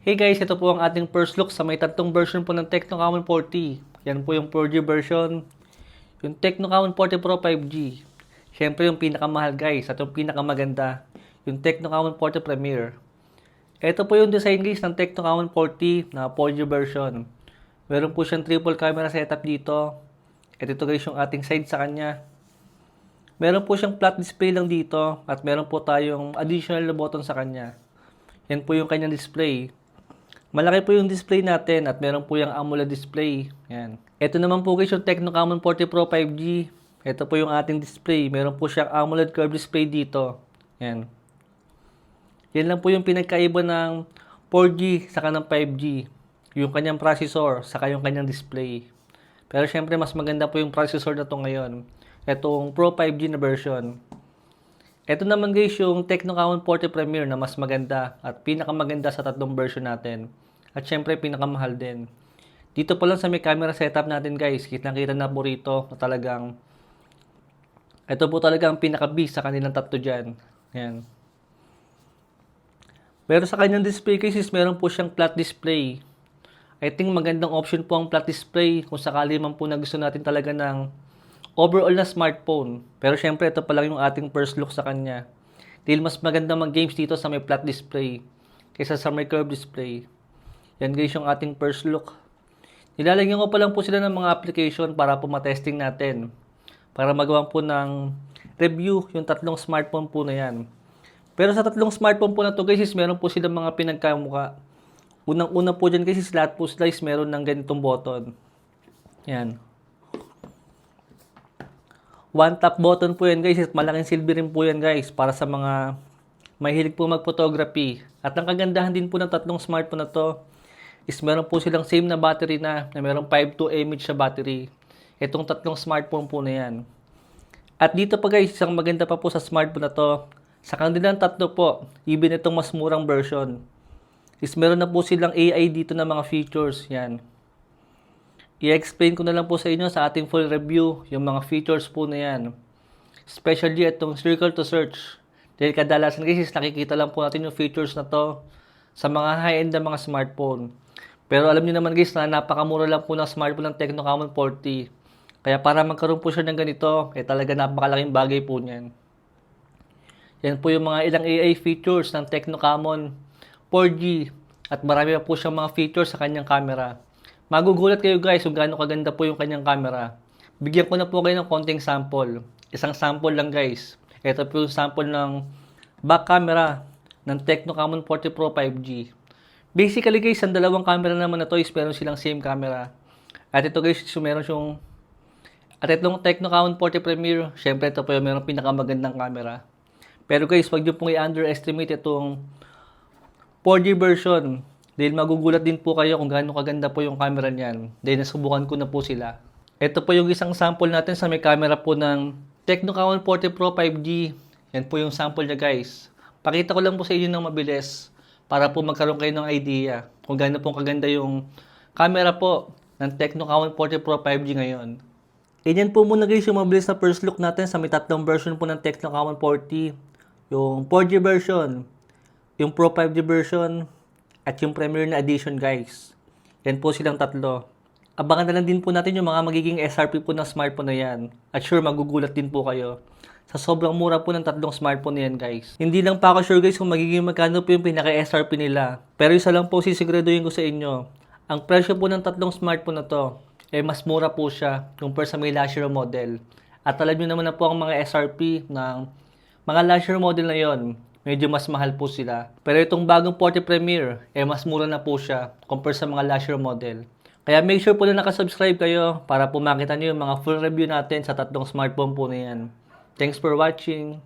Hey guys, ito po ang ating first look sa may tatlong version po ng Tecno Camon 40. Yan po yung 4G version, yung Tecno Camon 40 Pro 5G. Siyempre yung pinakamahal guys at yung pinakamaganda, yung Tecno Camon 40 Premier. Ito po yung design guys ng Tecno Camon 40 na 4G version. Meron po siyang triple camera setup dito. At ito guys yung ating side sa kanya. Meron po siyang flat display lang dito at meron po tayong additional na button sa kanya. Yan po yung kanyang display. Malaki po yung display natin at meron po yung AMOLED display. Yan. Ito naman po guys yung Tecno Camon 40 Pro 5G. Ito po yung ating display. Meron po siyang AMOLED curved display dito. Yan. Yan lang po yung pinagkaiba ng 4G saka ng 5G. Yung kanyang processor saka yung kanyang display. Pero syempre mas maganda po yung processor na to ngayon. Itong Pro 5G na version. Ito naman guys yung Tecno Camon 40 Premier na mas maganda at pinakamaganda sa tatlong version natin. At syempre pinakamahal din. Dito pa lang sa may camera setup natin guys, kitang-kita na po rito na talagang ito po talagang pinaka-beast sa kanilang tatlo dyan. Yan. Pero sa kanyang display cases, meron po siyang flat display. I think magandang option po ang flat display kung sakali man po na gusto natin talaga ng overall na smartphone. Pero syempre ito pa lang yung ating first look sa kanya. Dahil mas maganda mag-games dito sa may flat display kaysa sa may curved display. Yan guys yung ating first look. Nilalagyan ko pa lang po sila ng mga application para po matesting natin. Para magawa po ng review yung tatlong smartphone po na yan. Pero sa tatlong smartphone po na to guys is meron po silang mga pinagkamuka. Unang-una po dyan guys is lahat po sila is meron ng ganitong button. Yan. One tap button po yan guys at malaking silbi rin po yan guys para sa mga mahilig po mag-photography. At ang kagandahan din po ng tatlong smartphone na to is meron po silang same na battery na merong 5,200 mAh sa battery. Itong tatlong smartphone po na yan. At dito pa guys, isang maganda pa po sa smartphone na to, sa kanilang tatlo po, even itong mas murang version, is meron na po silang AI dito na mga features. Yan. I-explain ko na lang po sa inyo sa ating full review yung mga features po na yan. Especially itong circle to search. Dahil kadalasan guys, nakikita lang po natin yung features na to sa mga high-end na mga smartphone. Pero alam niyo naman guys na napakamura lang po ng smartphone ng Tecno Camon 40. Kaya para magkaroon po siya ng ganito, talaga napakalaking bagay po niyan. Yan po yung mga ilang AI features ng Tecno Camon 4G at marami pa po siyang mga features sa kanyang camera. Magugulat kayo guys kung gaano kaganda po yung kanyang camera. Bigyan ko na po kayo ng konting sample. Isang sample lang guys. Ito po yung sample ng back camera ng Tecno Camon 40 Pro 5G. Basically guys, ang dalawang camera naman na to is meron silang same camera. At ito guys, meron siyang at itong Tecno Camon 40 Premier, syempre ito po yung meron pinakamagandang camera. Pero guys, wag niyo pong i-underestimate itong 4G version. Dahil magugulat din po kayo kung gaano kaganda po yung camera niyan. Dahil nasubukan ko na po sila. Ito po yung isang sample natin sa may camera po ng Tecno Camon 40 Pro 5G. Yan po yung sample niya guys. Pakita ko lang po sa inyo ng mabilis para po magkaroon kayo ng idea kung gaano po kaganda yung camera po ng Tecno Camon 40 Pro 5G ngayon. Ganyan po muna guys yung mabilis na first look natin sa may tatlong version po ng Tecno Camon 40. Yung 4G version, yung Pro 5G version, at yung Premier na edition guys. Yan po silang tatlo. Abangan na lang din po natin yung mga magiging SRP po ng smartphone na yan. At sure, magugulat din po kayo sa sobrang mura po ng tatlong smartphone na yan guys. Hindi lang pa ako sure guys kung magiging magkano po yung pinaka-SRP nila. Pero isa lang po sisiguraduhin ko sa inyo. Ang presyo po ng tatlong smartphone na to, mas mura po siya compare sa may last year model. At alam nyo naman na po ang mga SRP ng mga last year model na yon, medyo mas mahal po sila. Pero itong bagong 40 Premier, mas mura na po siya compare sa mga last year model. Kaya make sure po na nakasubscribe kayo para po makita nyo yung mga full review natin sa tatlong smartphone po na yan. Thanks for watching.